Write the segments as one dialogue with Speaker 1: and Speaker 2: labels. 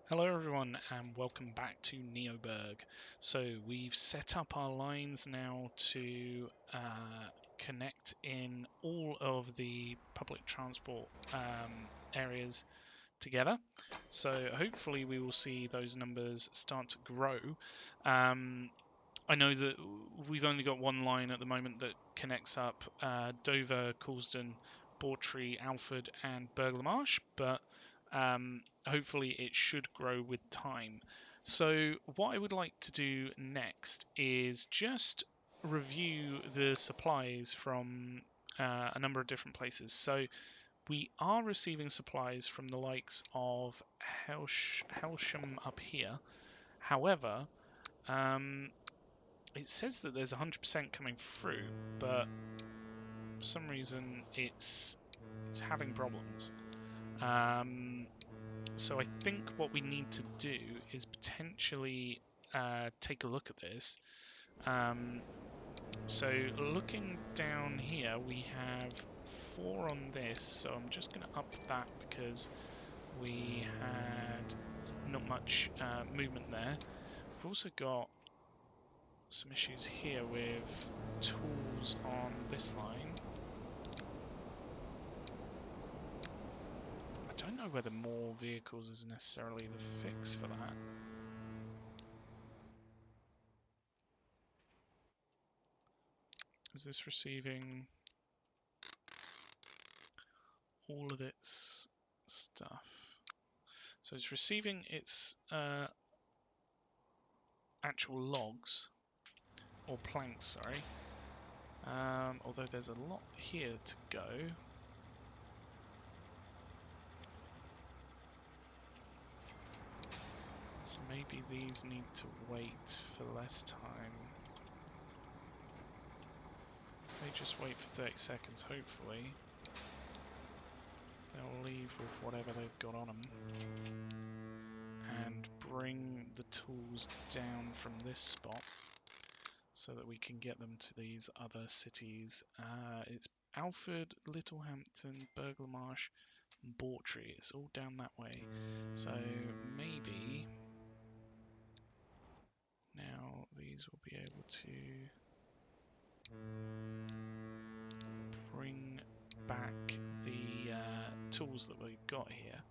Speaker 1: Hello everyone and welcome back to NeoBurgh. So we've set up our lines now to connect in all of the public transport areas together. So hopefully we will see those numbers start to grow. I know that we've only got one line at the moment that connects up Dover, Coulsdon, Bawtry, Alford and Burgh Marsh, but hopefully it should grow with time. So what I would like to do next is just review the supplies from a number of different places. So we are receiving supplies from the likes of Helsham up here. However, it says that there's 100% coming through, but for some reason it's having problems. So I think what we need to do is potentially take a look at this. So looking down here, we have 4 on this, so I'm just going to up that because we had not much movement there. We've also got some issues here with tools on this line. I don't know whether more vehicles is necessarily the fix for that. Is this receiving all of its stuff? So it's receiving its actual logs, or planks, sorry. Although there's a lot here to go. So maybe these need to wait for less time. If they just wait for 30 seconds, hopefully they'll leave with whatever they've got on them and bring the tools down from this spot so that we can get them to these other cities. It's Alford, Littlehampton, Burgh Marsh, and Bawtry. It's all down that way. So maybe now these will be able to bring back the tools that we've got here.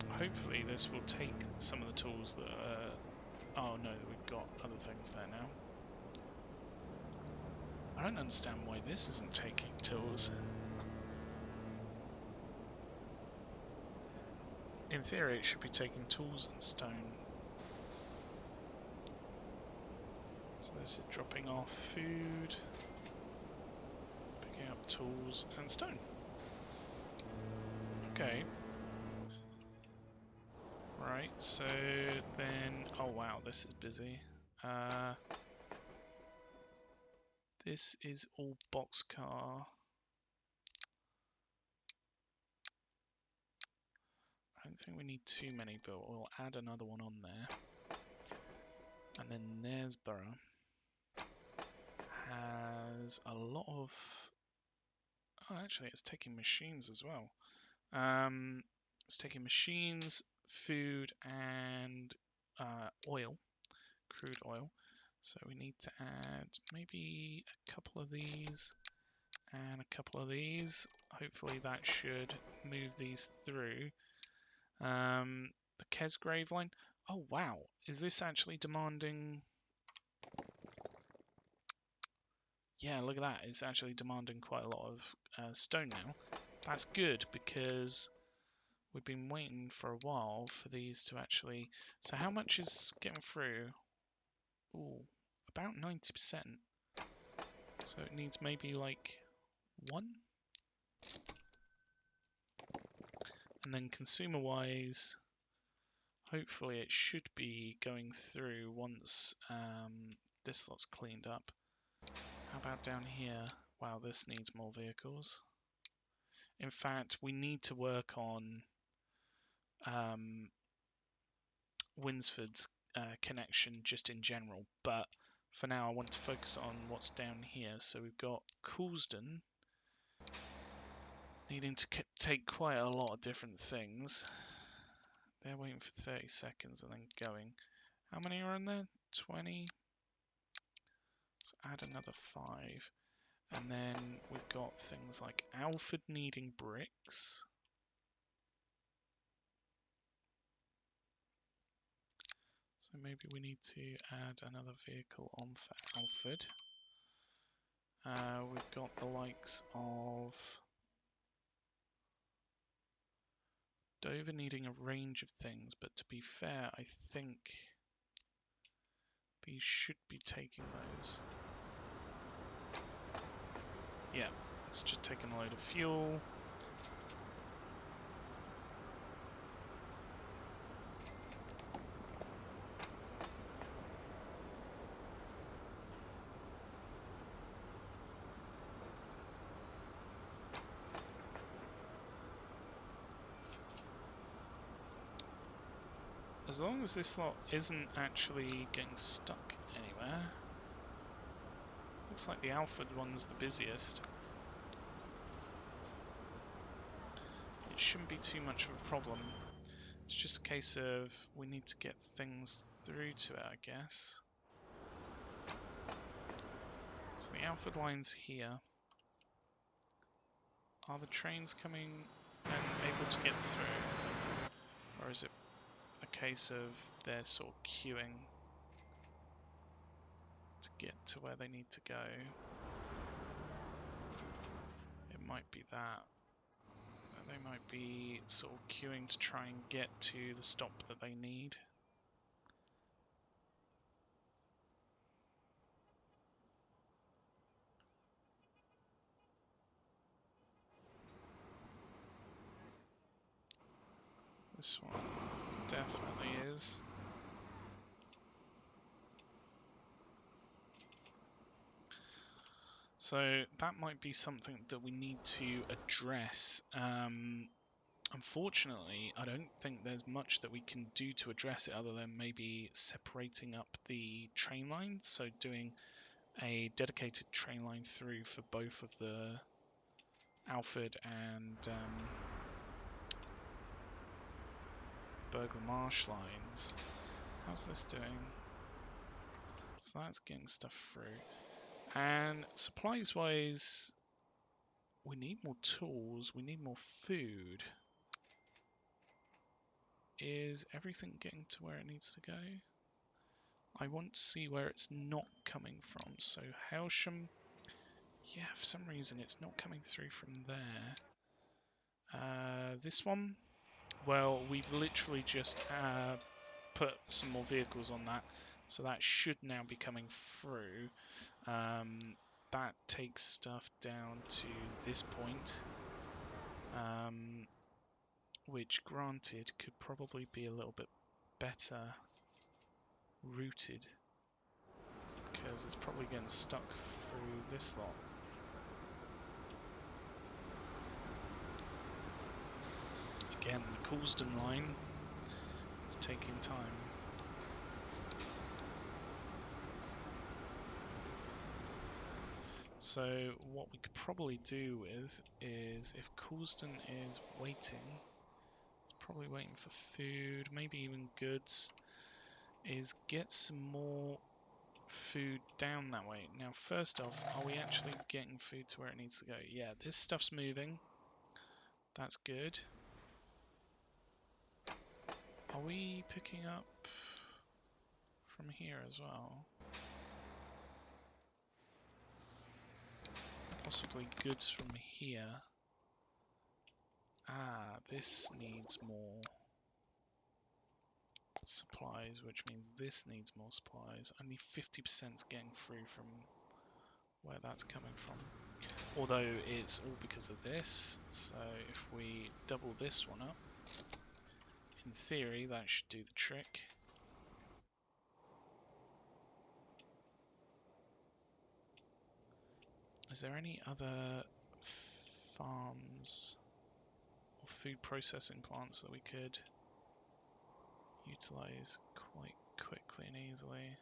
Speaker 1: Hopefully this will take some of the tools that oh no, we've got other things there now. I don't understand why this isn't taking tools. In theory it should be taking tools and stone. So this is dropping off food, picking up tools and stone. Okay. Right, so then, oh wow, this is busy. This is all boxcar. I don't think we need too many, but we'll add another one on there. And then NeoBurgh has a lot of... Oh, actually, it's taking machines as well. It's taking machines, food, and oil, crude oil. So we need to add maybe a couple of these and a couple of these. Hopefully that should move these through. The Kesgrave line. Oh wow, is this actually demanding... Yeah, look at that. It's actually demanding quite a lot of stone now. That's good because we've been waiting for a while for these to actually... So how much is getting through? Ooh, about 90%. So it needs maybe like 1? And then consumer-wise, hopefully it should be going through once this lot's cleaned up. How about down here? Wow, this needs more vehicles. In fact, we need to work on Winsford's connection just in general, but for now I want to focus on what's down here. So we've got Coulsdon needing to take quite a lot of different things. They're waiting for 30 seconds and then going. How many are in there? 20. Let's add another 5. And then we've got things like Alfred needing bricks. So maybe we need to add another vehicle on for Alfred. We've got the likes of Dover needing a range of things, but to be fair, I think these should be taking those. Yeah, it's just taking a load of fuel. As long as this lot isn't actually getting stuck anywhere. Looks like the Alfred one's the busiest. It shouldn't be too much of a problem. It's just a case of we need to get things through to it, I guess. So the Alfred line's here. Are the trains coming and able to get through? Or is it a case of they're sort of queuing to get to where they need to go? It might be that. They might be sort of queuing to try and get to the stop that they need. This one definitely is. So that might be something that we need to address. Unfortunately, I don't think there's much that we can do to address it other than maybe separating up the train lines. So doing a dedicated train line through for both of the Alfred and Burglar Marsh lines. How's this doing? So that's getting stuff through. And supplies wise, we need more tools, we need more food. Is everything getting to where it needs to go? I want to see where it's not coming from. So Hailsham, yeah, for some reason it's not coming through from there. This one, well, we've literally just put some more vehicles on that, so that should now be coming through. That takes stuff down to this point, which granted could probably be a little bit better routed, because it's probably getting stuck through this lot. Again, the Coulsdon line is taking time. So what we could probably do with is, if Coulsdon is waiting, it's probably waiting for food, maybe even goods, is get some more food down that way. Now, first off, are we actually getting food to where it needs to go? Yeah, this stuff's moving. That's good. Are we picking up from here as well? Possibly goods from here. Ah, this needs more supplies, which means this needs more supplies. Only 50% is getting through from where that's coming from. Although it's all because of this, so if we double this one up, in theory that should do the trick. Is there any other farms or food processing plants that we could utilize quite quickly and easily?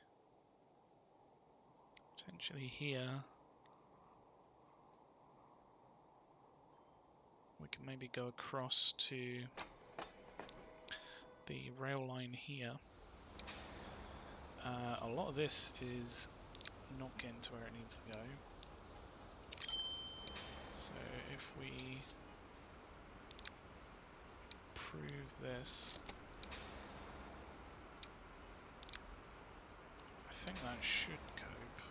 Speaker 1: Potentially here. We can maybe go across to the rail line here. A lot of this is not getting to where it needs to go. So if we prove this, I think that should cope.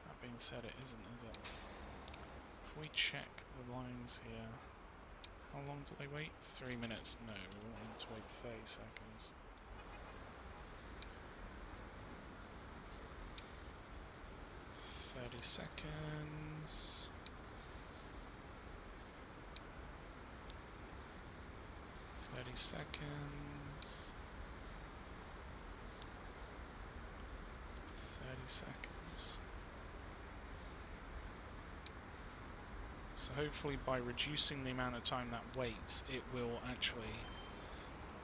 Speaker 1: That being said, it isn't, is it? If we check the lines here, how long do they wait? 3 minutes? No, we want them to wait 30 seconds. Seconds. 30 seconds. 30 seconds. So hopefully by reducing the amount of time that waits, it will actually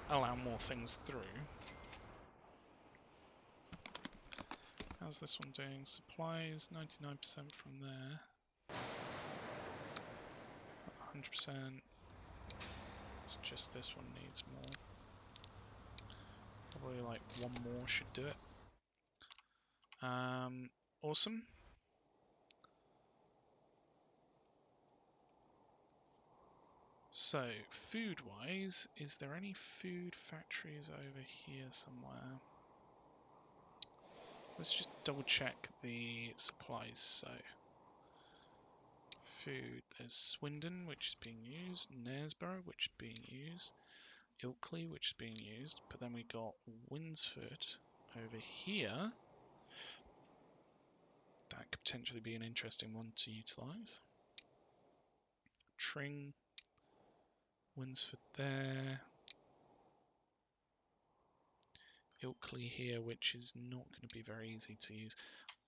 Speaker 1: allow more things through. How's this one doing? Supplies, 99% from there. 100%. It's just this one needs more. Probably like one more should do it. Awesome. So, food-wise, is there any food factories over here somewhere? Let's just double check the supplies. So, food, there's Swindon, which is being used, NeoBurgh, which is being used, Ilkley, which is being used, but then we got Winsford over here. That could potentially be an interesting one to utilise. Tring, Winsford there, Ilkley here, which is not going to be very easy to use.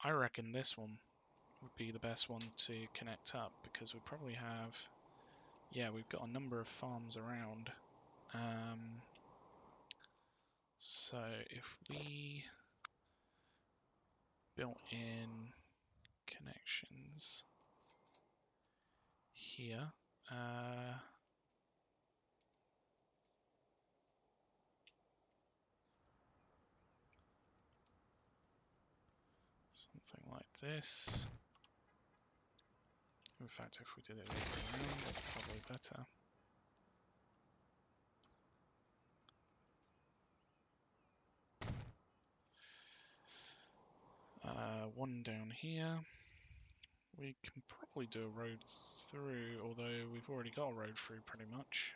Speaker 1: I reckon this one would be the best one to connect up because we probably have, yeah, we've got a number of farms around. So if we built in connections here, something like this. In fact, if we did it the other way around, that's probably better. One down here. We can probably do a road through, although we've already got a road through pretty much.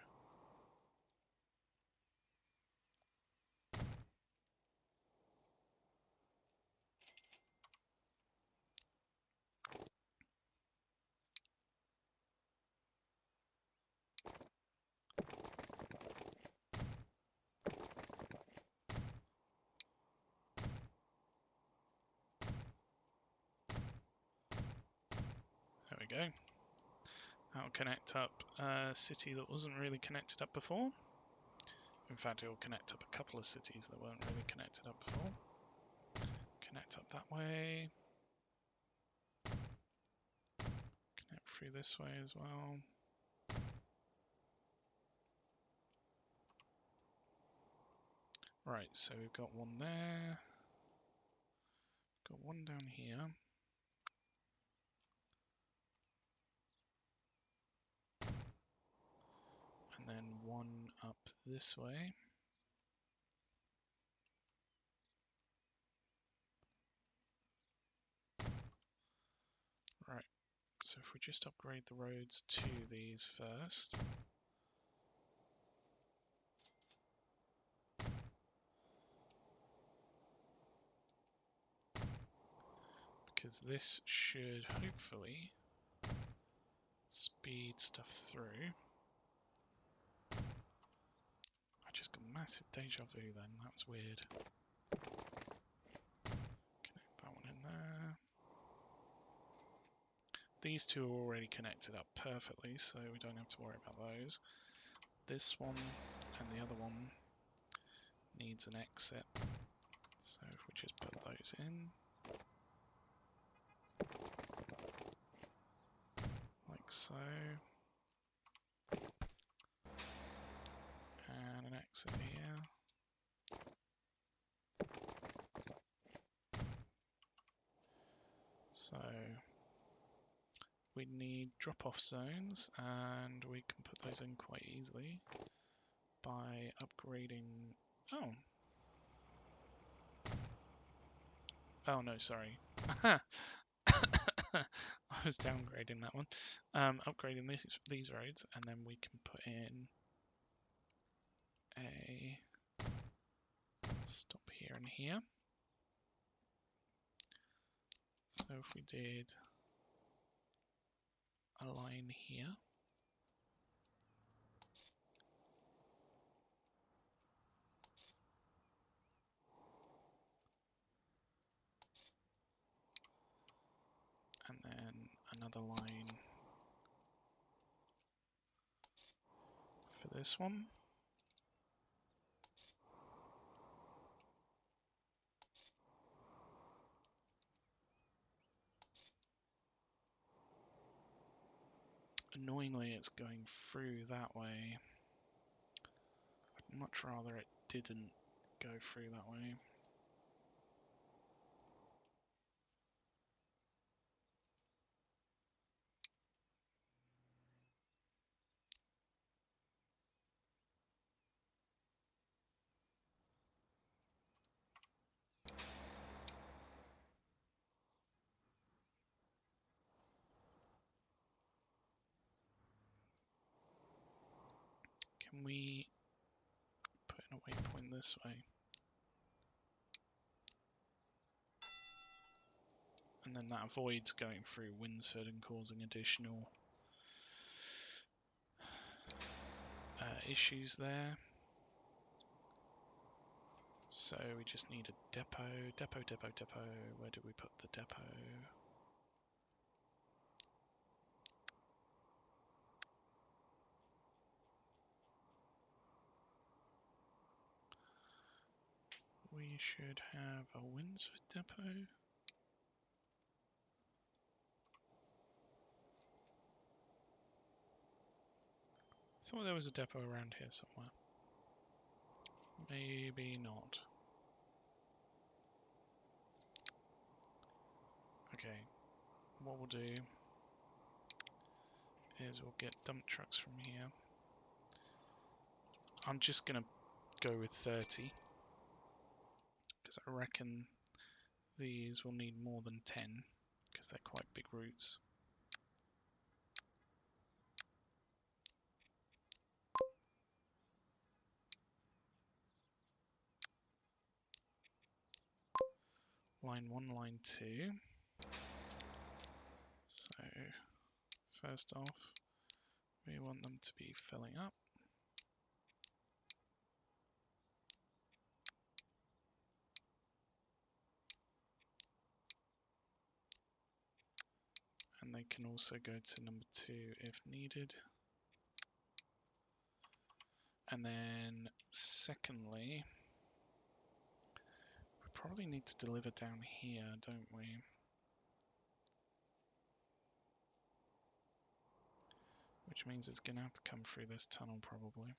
Speaker 1: There we go. That'll connect up a city that wasn't really connected up before. In fact, it will connect up a couple of cities that weren't really connected up before. Connect up that way. Connect through this way as well. Right, so we've got one there. Got one down here. And then one up this way. Right, so if we just upgrade the roads to these first. Because this should hopefully speed stuff through. I just got massive deja vu then, that was weird. Connect that one in there. These two are already connected up perfectly, so we don't have to worry about those. This one and the other one needs an exit. So if we just put those in. so. And an exit here. So we need drop-off zones, and we can put those in quite easily by upgrading. Oh no, sorry. I was downgrading that one. Upgrading these roads, and then we can put in a stop here and here. So if we did a line here, and then another line for this one. Annoyingly, it's going through that way. I'd much rather it didn't go through that way. Can we put in a waypoint this way? And then that avoids going through Winsford and causing additional issues there. So we just need a depot. Where do we put the depot? We should have a Winsford depot. I thought there was a depot around here somewhere. Maybe not. Okay, what we'll do is we'll get dump trucks from here. I'm just going to go with 30 because I reckon these will need more than 10 because they're quite big routes. Line 1, line 2. So first off, we want them to be filling up. And they can also go to number 2 if needed. And then secondly, we probably need to deliver down here, don't we? Which means it's going to have to come through this tunnel probably.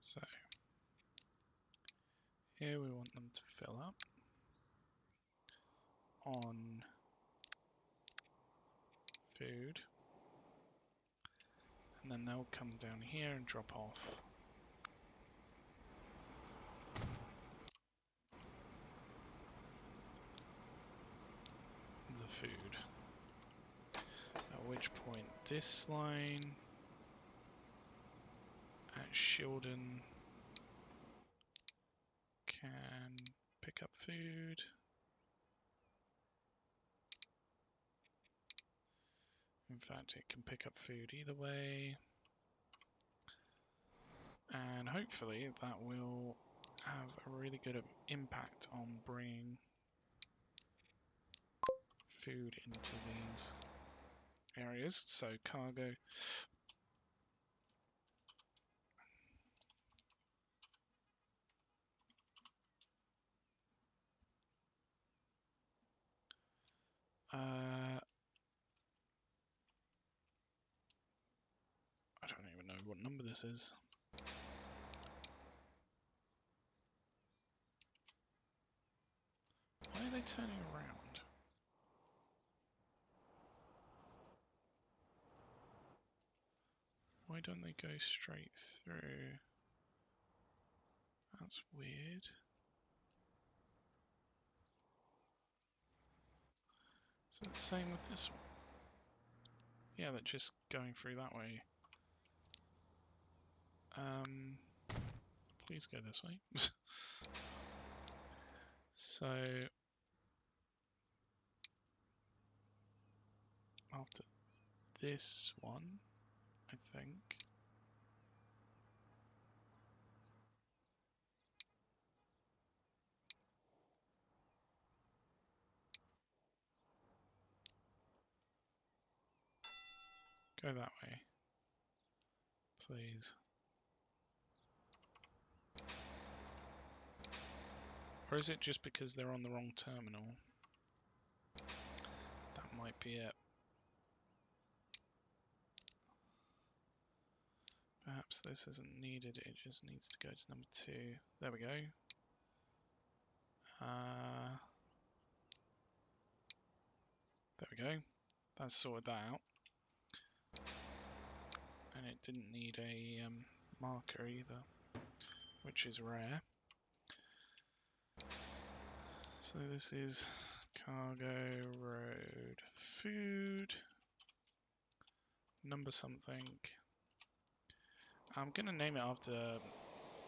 Speaker 1: So here we want them to fill up on food, and then they'll come down here and drop off the food. At which point this line Shildon can pick up food. In fact, it can pick up food either way. And hopefully that will have a really good impact on bringing food into these areas. So cargo. I don't even know what number this is. Why are they turning around? Why don't they go straight through? That's weird. Is it the same with this one? Yeah, they're just going through that way. Please go this way. So after this one, I think. Go that way, please. Or is it just because they're on the wrong terminal? That might be it. Perhaps this isn't needed, it just needs to go to number 2. There we go. There we go. That's sorted that out. And it didn't need a marker either, which is rare. So this is cargo, road, food, number something. I'm going to name it after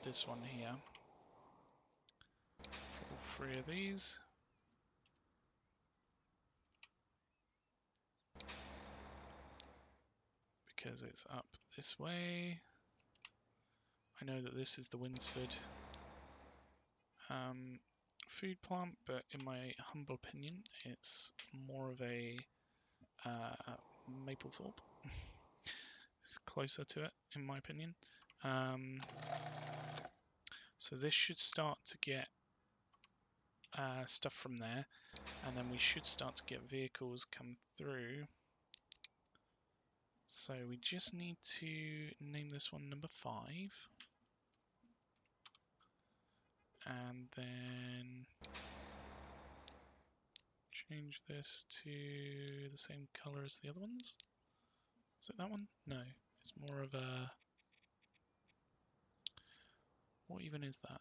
Speaker 1: this one here for all 3 of these. Because it's up this way. I know that this is the Winsford food plant, but in my humble opinion, it's more of a Maplethorpe. It's closer to it, in my opinion. So this should start to get stuff from there, and then we should start to get vehicles come through. So we just need to name this one number 5. And then change this to the same color as the other ones. Is it that one? No, it's more of a... What even is that?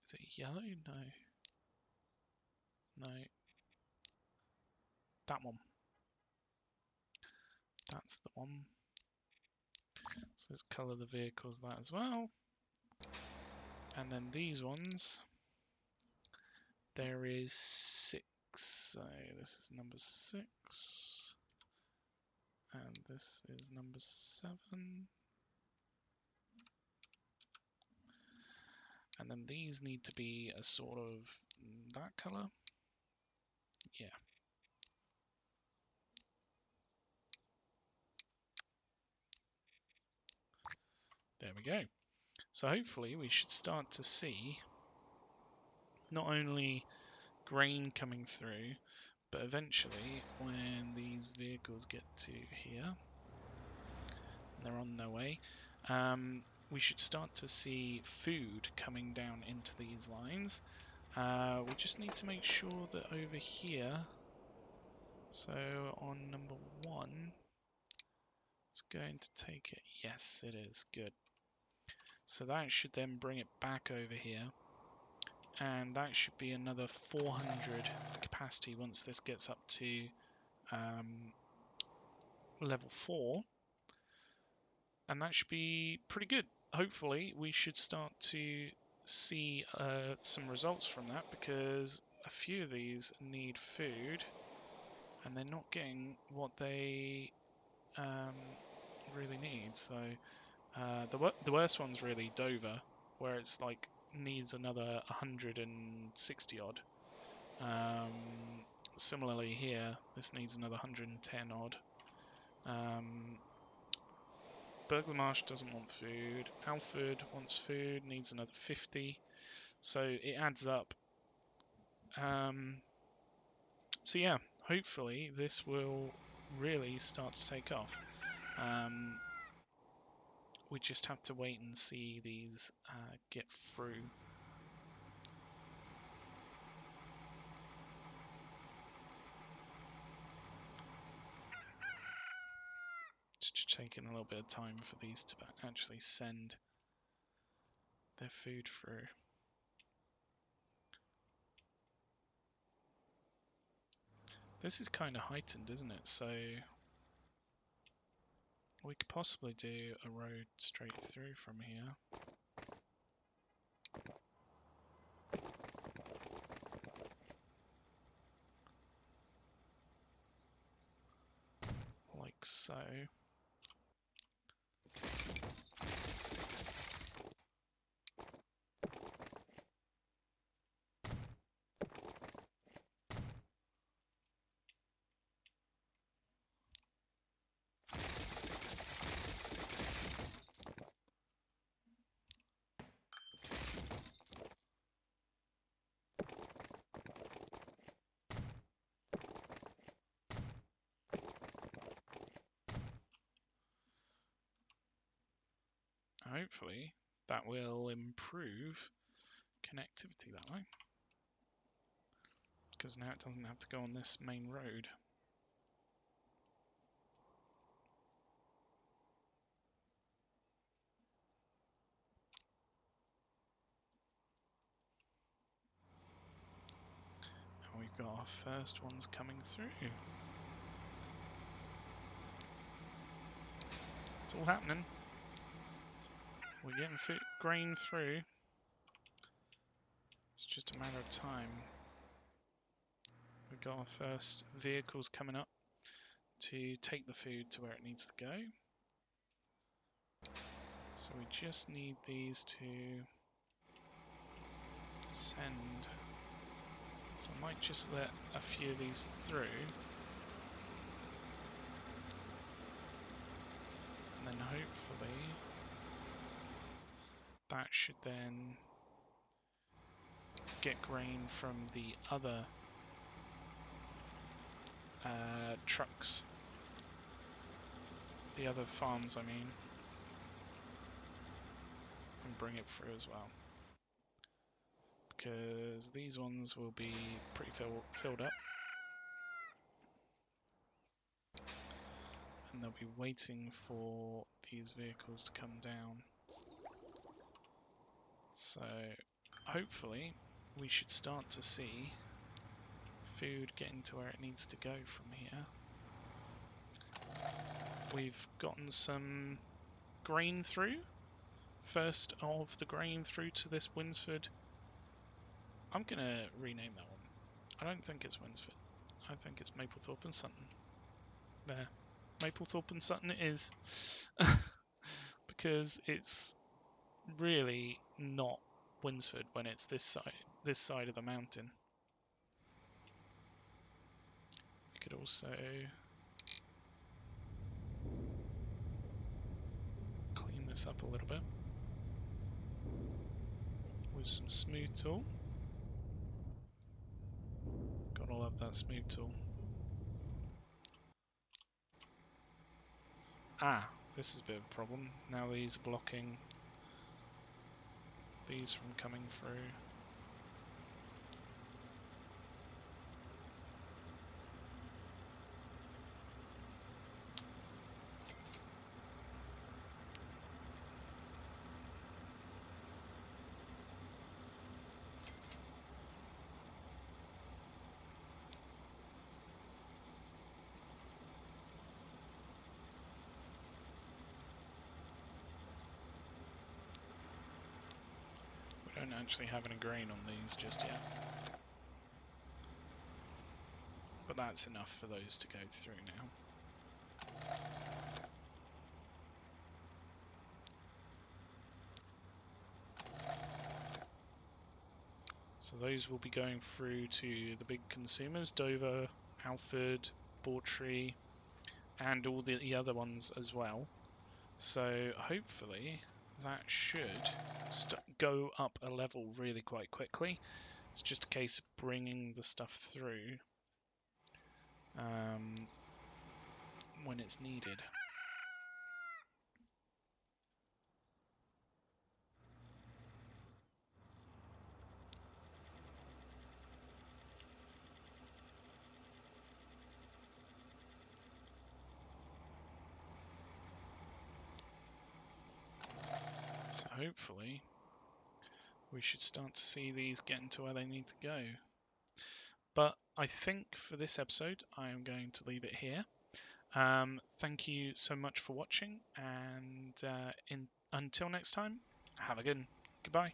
Speaker 1: Is it yellow? No. No. That one. That's the one. So let's colour the vehicles that as well. And then these ones, there is 6. So this is number 6. And this is number 7. And then these need to be a sort of that colour. Yeah. There we go. So hopefully we should start to see not only grain coming through, but eventually when these vehicles get to here, and they're on their way, we should start to see food coming down into these lines. We just need to make sure that over here, so on number 1, it's going to take it. Yes, it is. Good. So that should then bring it back over here. And that should be another 400 capacity once this gets up to level 4. and that should be pretty good. Hopefully we should start to see some results from that, because a few of these need food and they're not getting what they really need. So the worst one's really Dover, where it's like needs another 160 odd. Similarly here, this needs another 110 odd. Burglar Marsh doesn't want food. Alford wants food, needs another 50. So it adds up. So yeah, hopefully this will really start to take off. We just have to wait and see these get through. It's just taking a little bit of time for these to actually send their food through. This is kind of heightened, isn't it? So we could possibly do a road straight through from here. Like so. Hopefully that will improve connectivity that way, because now it doesn't have to go on this main road. And we've got our first ones coming through. It's all happening. We're getting grain through. It's just a matter of time. We've got our first vehicles coming up to take the food to where it needs to go. So we just need these to send. So I might just let a few of these through. And then hopefully that should then get grain from the other trucks, the other farms I mean, and bring it through as well, because these ones will be pretty filled up and they'll be waiting for these vehicles to come down. So hopefully we should start to see food getting to where it needs to go from here. We've gotten some grain through. First of the grain through to this Winsford. I'm going to rename that one. I don't think it's Winsford. I think it's Maplethorpe and Sutton. There. Maplethorpe and Sutton it is. Because it's really not Winsford when it's this side of the mountain. You could also clean this up a little bit with some smooth tool. Gotta love that smooth tool. Ah, this is a bit of a problem. Now these are blocking these from coming through. actually have any grain on these just yet. But that's enough for those to go through now. So those will be going through to the big consumers, Dover, Alford, Bawtry, and all the other ones as well. So hopefully that should go up a level really quite quickly. It's just a case of bringing the stuff through when it's needed. So hopefully we should start to see these getting to where they need to go. But I think for this episode I am going to leave it here. Thank you so much for watching, and until next time, have a good one. Goodbye.